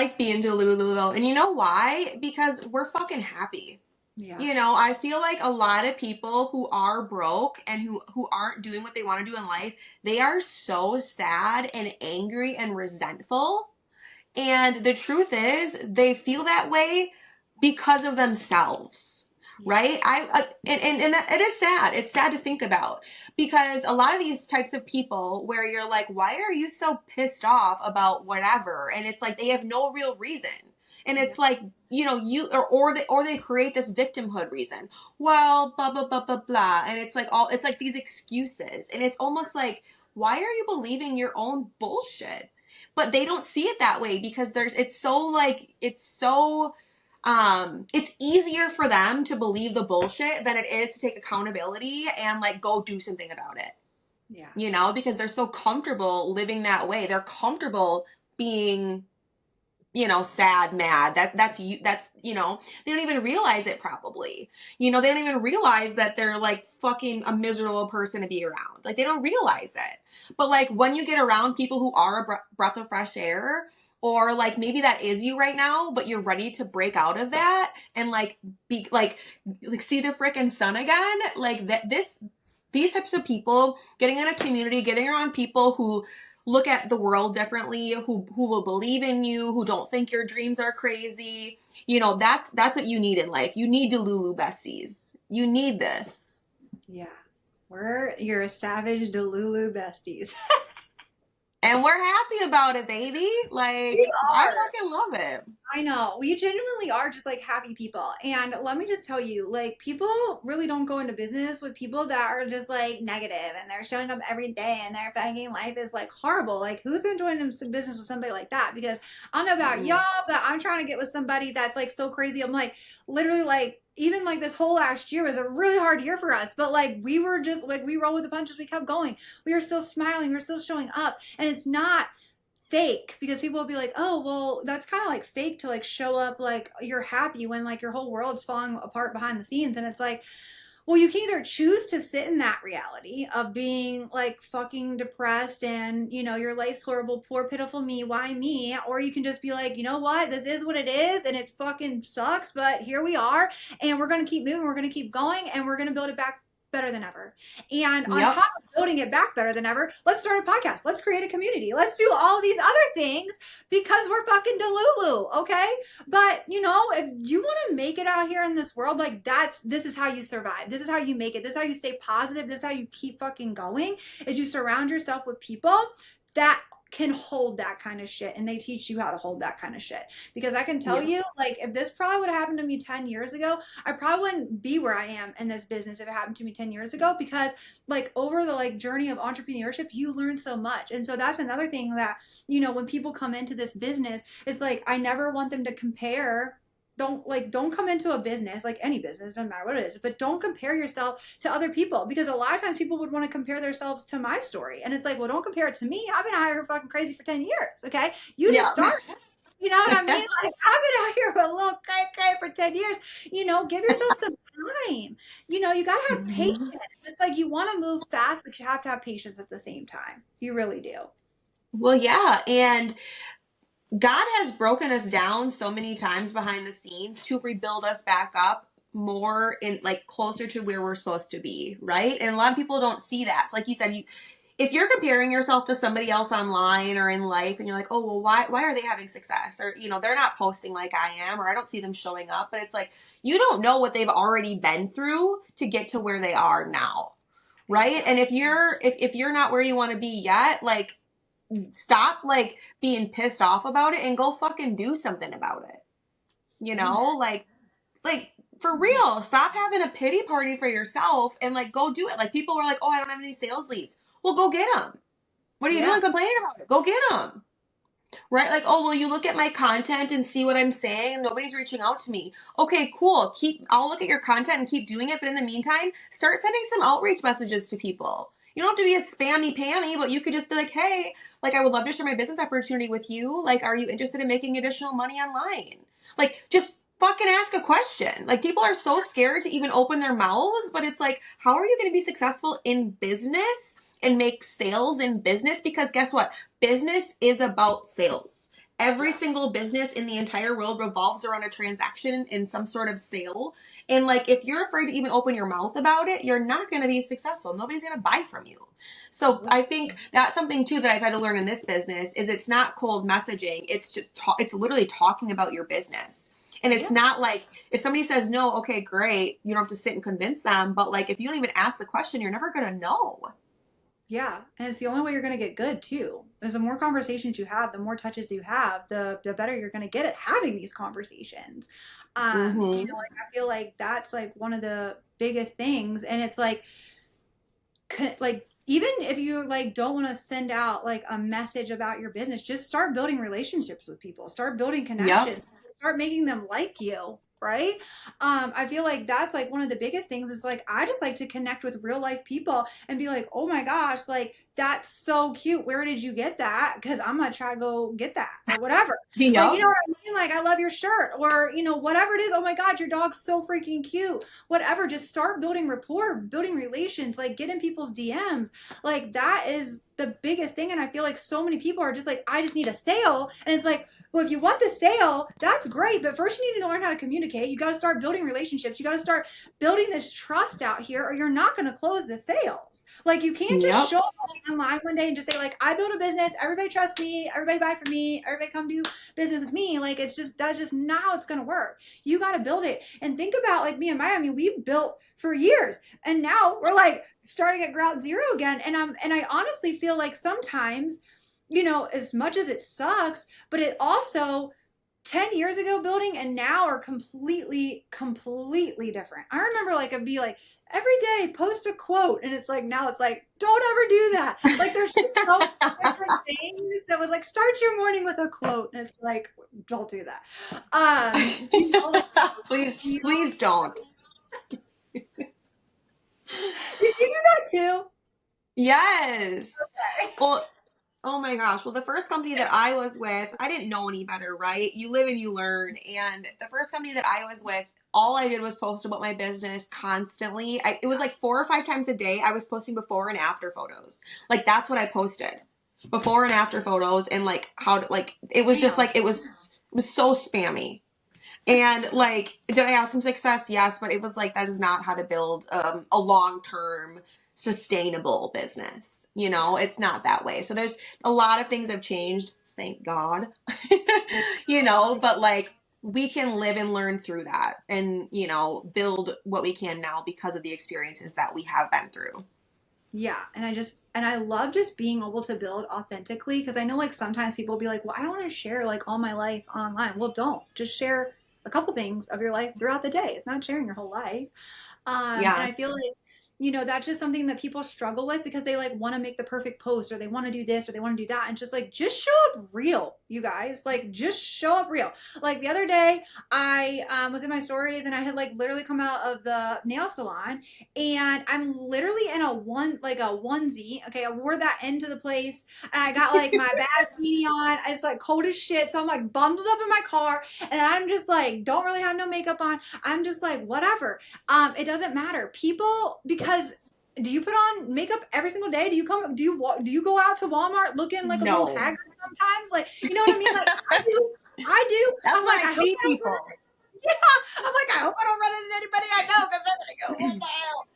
like being delulu though. And you know why? Because we're fucking happy. Yeah. You know, I feel like a lot of people who are broke and who aren't doing what they want to do in life, they are so sad and angry and resentful. And the truth is, they feel that way because of themselves, Yeah. right? And that, it is sad. It's sad to think about because a lot of these types of people where you're like, why are you so pissed off about whatever? And it's like they have no real reason. And Yeah. it's like, you know, or they create this victimhood reason. Well, blah blah blah blah blah, and it's like these excuses, and it's almost like, why are you believing your own bullshit? But they don't see it that way because it's easier for them to believe the bullshit than it is to take accountability and like go do something about it. Yeah. You know, because they're so comfortable living that way. They're comfortable being, you know, sad, mad. That's, you know, they don't even realize it probably. You know, they don't even realize that they're like fucking a miserable person to be around. Like they don't realize it. But like when you get around people who are a breath of fresh air, or like maybe that is you right now, but you're ready to break out of that and like be like see the frickin' sun again, like these types of people, getting in a community, getting around people who look at the world differently, who will believe in you, who don't think your dreams are crazy. You know, that's what you need in life. You need delulu besties. You need this. Yeah. We're your savage delulu besties. And we're happy about it, baby. We Like, I are. fucking love it. I know. We genuinely are just like happy people. And let me just tell you, like, people really don't go into business with people that are just like negative and they're showing up every day and their fucking life is like horrible. Like, who's enjoying some business with somebody like that? Because I don't know about Mm-mm. y'all, but I'm trying to get with somebody that's like so crazy. I'm like, literally, like, even like this whole last year was a really hard year for us, but like we were just like we roll with the punches, we kept going. We were still smiling, we were still showing up, and it's not fake because people will be like, oh well, that's kind of like fake to like show up like you're happy when like your whole world's falling apart behind the scenes. And it's like, well, you can either choose to sit in that reality of being like fucking depressed and you know your life's horrible, poor pitiful me, why me, or you can just be like, you know what, this is what it is and it fucking sucks, but here we are and we're going to keep moving, we're going to keep going, and we're going to build it back better than ever. And on Yep. top of building it back better than ever, let's start a podcast. Let's create a community. Let's do all these other things because we're fucking delulu, okay? But you know, if you want to make it out here in this world, like this is how you survive. This is how you make it. This is how you stay positive. This is how you keep fucking going. Is you surround yourself with people that can hold that kind of shit and they teach you how to hold that kind of shit. Because I can tell Yep. you, like, if this probably would have happened to me 10 years ago, I probably wouldn't be where I am in this business if it happened to me 10 years ago. Because like over the like journey of entrepreneurship, you learn so much. And so that's another thing that, you know, when people come into this business, it's like I never want them to compare. Don't come into a business, like any business, doesn't matter what it is, but don't compare yourself to other people, because a lot of times people would want to compare themselves to my story, and it's like, well, don't compare it to me. I've been out here fucking crazy for 10 years. Okay, you just Yeah. started. You know what I mean? Like, I've been out here with a little cray cray for 10 years. You know, give yourself some time. You know, you got to have patience. It's like you want to move fast, but you have to have patience at the same time. You really do. Well, yeah. And God has broken us down so many times behind the scenes to rebuild us back up more in like closer to where we're supposed to be, right? And a lot of people don't see that. So like you said, if you're comparing yourself to somebody else online or in life and you're like, oh well, why are they having success? Or, you know, they're not posting like I am, or I don't see them showing up. But it's like, you don't know what they've already been through to get to where they are now. Right. Exactly. And if you're not where you want to be yet, like stop like being pissed off about it and go fucking do something about it. You Amen. know, like for real, stop having a pity party for yourself and like go do it. Like people were like, "Oh, I don't have any sales leads." Well, go get them. What are you Yeah. doing complaining about it? Go get them. Right? Like, "Oh, well, you look at my content and see what I'm saying and nobody's reaching out to me." Okay, cool. I'll look at your content and keep doing it, but in the meantime, start sending some outreach messages to people. You don't have to be a spammy pammy, but you could just be like, "Hey, like I would love to share my business opportunity with you. Like, are you interested in making additional money online?" Like, just fucking ask a question. Like, people are so scared to even open their mouths, but it's like, how are you going to be successful in business and make sales in business? Because guess what? Business is about sales. Every Yeah. single business in the entire world revolves around a transaction in some sort of sale. And like, if you're afraid to even open your mouth about it, you're not going to be successful. Nobody's going to buy from you. So Nope. I think that's something too that I've had to learn in this business is it's not cold messaging. It's just, it's literally talking about your business. And it's Yeah. not like if somebody says no, okay, great. You don't have to sit and convince them. But like, if you don't even ask the question, you're never going to know. Yeah, and it's the only way you're going to get good too. Is the more conversations you have, the more touches you have, the better you're going to get at having these conversations. Mm-hmm. Like I feel like that's like one of the biggest things, and it's like even if you like don't want to send out like a message about your business, just start building relationships with people, start building Yep. connections, start making them like you, right? I feel like that's like one of the biggest things is like I just like to connect with real life people and be like, oh my gosh, like that's so cute, where did you get that? Because I'm gonna try to go get that or whatever. Like, you Yep. know what I mean? Like, I love your shirt, or whatever it is. Oh my god, your dog's so freaking cute. Whatever, just start building rapport, building relations, like get in people's DMs. Like that is the biggest thing. And I feel like so many people are just like, I just need a sale. And it's like, well, if you want the sale, that's great. But first, you need to learn how to communicate. You got to start building relationships. You got to start building this trust out here, or you're not going to close the sales. Like, you can't just Yep. show up online one day and just say, like, I build a business. Everybody trusts me. Everybody buy from me. Everybody come do business with me. Like, that's just not how it's going to work. You got to build it. And think about like me and Maya. I mean, we built for years, and now we're like starting at ground zero again. And I honestly feel like sometimes, as much as it sucks, but it also 10 years ago building and now are completely, completely different. I remember like I'd be like, every day post a quote. And it's like, now it's like, don't ever do that. Like there's just so many different things that was like, start your morning with a quote. And it's like, don't do that. Like, Please, you know, please don't. did you do that too? Yes. Well, oh my gosh. Well, the first company that I was with, I didn't know any better, right? You live and you learn. And the first company that I was with, all I did was post about my business constantly. It was like 4 or 5 times a day. I was posting before and after photos. Like that's what I posted. Before and after photos and like how to, like it was just Damn. like it was so spammy. And like, did I have some success? Yes, but it was like that is not how to build a long term sustainable business. It's not that way. So there's a lot of things have changed, thank God. But like we can live and learn through that and build what we can now because of the experiences that we have been through. Yeah, and I love just being able to build authentically, because I know like sometimes people will be like, "Well, I don't want to share like all my life online." Well, don't. Just share a couple things of your life throughout the day. It's not sharing your whole life. And Yeah. I feel like, that's just something that people struggle with because they like want to make the perfect post, or they want to do this, or they want to do that. And just like, just show up real, you guys. Like, just show up real. Like the other day, I was in my stories and I had like literally come out of the nail salon, and I'm literally in like a onesie. Okay. I wore that into the place, and I got like my bad sweaty on. It's like cold as shit. So I'm like bundled up in my car, and I'm just like, don't really have no makeup on. I'm just like, whatever. It doesn't matter. People, because do you put on makeup every single day? Do you go out to Walmart looking like a little No. haggard sometimes? Like, you know what I mean? Like I do. I do. That's I'm like, why I I hope see I don't run people. into, yeah. I'm like, I hope I don't run into anybody I know, because they're gonna go, what the hell?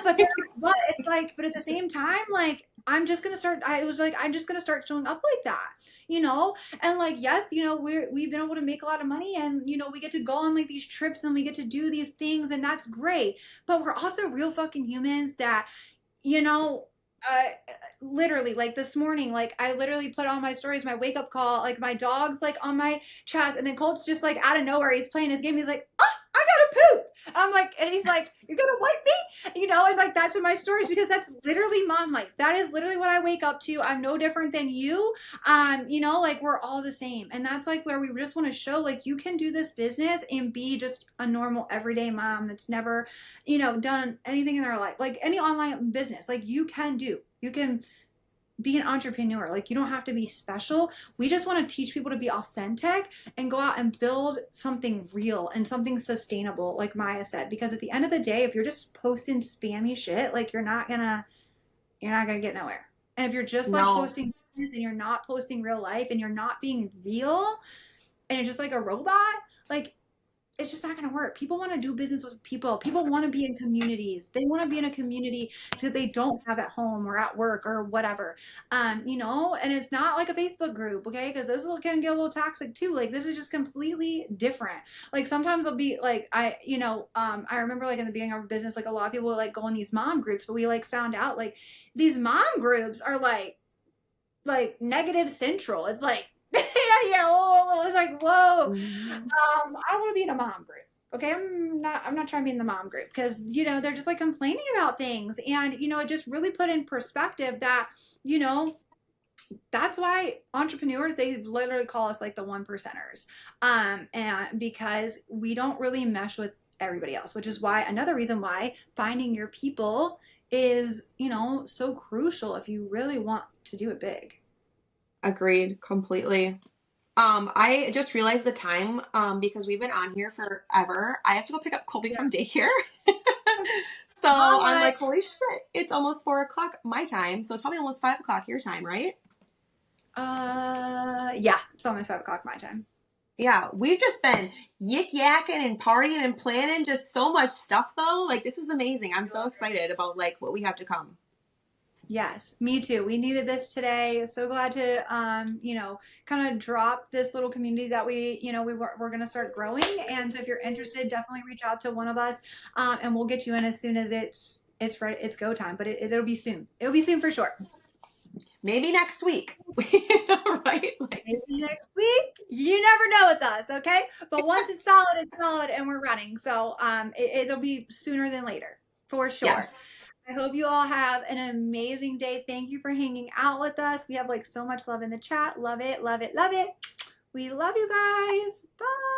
Yep. But it's like, but at the same time, like I'm just gonna start. I was like, I'm just gonna start showing up like that. And like, yes, we've been able to make a lot of money, and we get to go on like these trips, and we get to do these things, and that's great. But we're also real fucking humans that, you know, uh, literally, like this morning, like I literally put on my stories, my wake up call, like my dog's like on my chest, and then Colt's just like out of nowhere, he's playing his game, he's like, oh, I gotta poop. I'm like, and he's like, you're gonna wipe me, and like that's in my stories, because that's literally mom life. That is literally what I wake up to. I'm no different than you. Like we're all the same, and that's like where we just want to show like you can do this business and be just a normal everyday mom that's never done anything in their life, like any online business. Like you can be an entrepreneur. Like you don't have to be special. We just want to teach people to be authentic and go out and build something real and something sustainable, like Maya said. Because at the end of the day, if you're just posting spammy shit, like you're not gonna get nowhere. And if you're just like No. posting business and you're not posting real life and you're not being real and you're just like a robot, like it's just not going to work. People want to do business with people. People want to be in communities. They want to be in a community that they don't have at home or at work or whatever. And it's not like a Facebook group, okay? Because those can get a little toxic too. Like this is just completely different. Like sometimes I'll be like, I remember like in the beginning of our business, like a lot of people would like go in these mom groups, but we like found out like these mom groups are like negative central. It's like, yeah, it's like, whoa. I don't want to be in a mom group. Okay, I'm not trying to be in the mom group because they're just like complaining about things, and it just really put in perspective that you know that's why entrepreneurs, they literally call us like the one percenters, and because we don't really mesh with everybody else, which is why another reason why finding your people is so crucial if you really want to do it big. Agreed, completely. I just realized the time, because we've been on here forever. I have to go pick up Colby Yeah. from daycare. So All I'm right. like, holy shit, it's almost 4 o'clock my time. So it's probably almost 5 o'clock your time, right? Yeah, it's almost 5 o'clock my time. Yeah, we've just been yik yakking and partying and planning just so much stuff though. Like this is amazing. I'm so excited about like what we have to come. Yes, me too. We needed this today. So glad to, kind of drop this little community that we're going to start growing. And so if you're interested, definitely reach out to one of us, and we'll get you in as soon as it's ready. It's go time, but it'll be soon. It'll be soon for sure. Maybe next week. Right? Like, Maybe next week. You never know with us, okay? But once it's solid, and we're running. So it'll be sooner than later, for sure. yes. I hope you all have an amazing day. Thank you for hanging out with us. We have like so much love in the chat. Love it, love it, love it. We love you guys. Bye.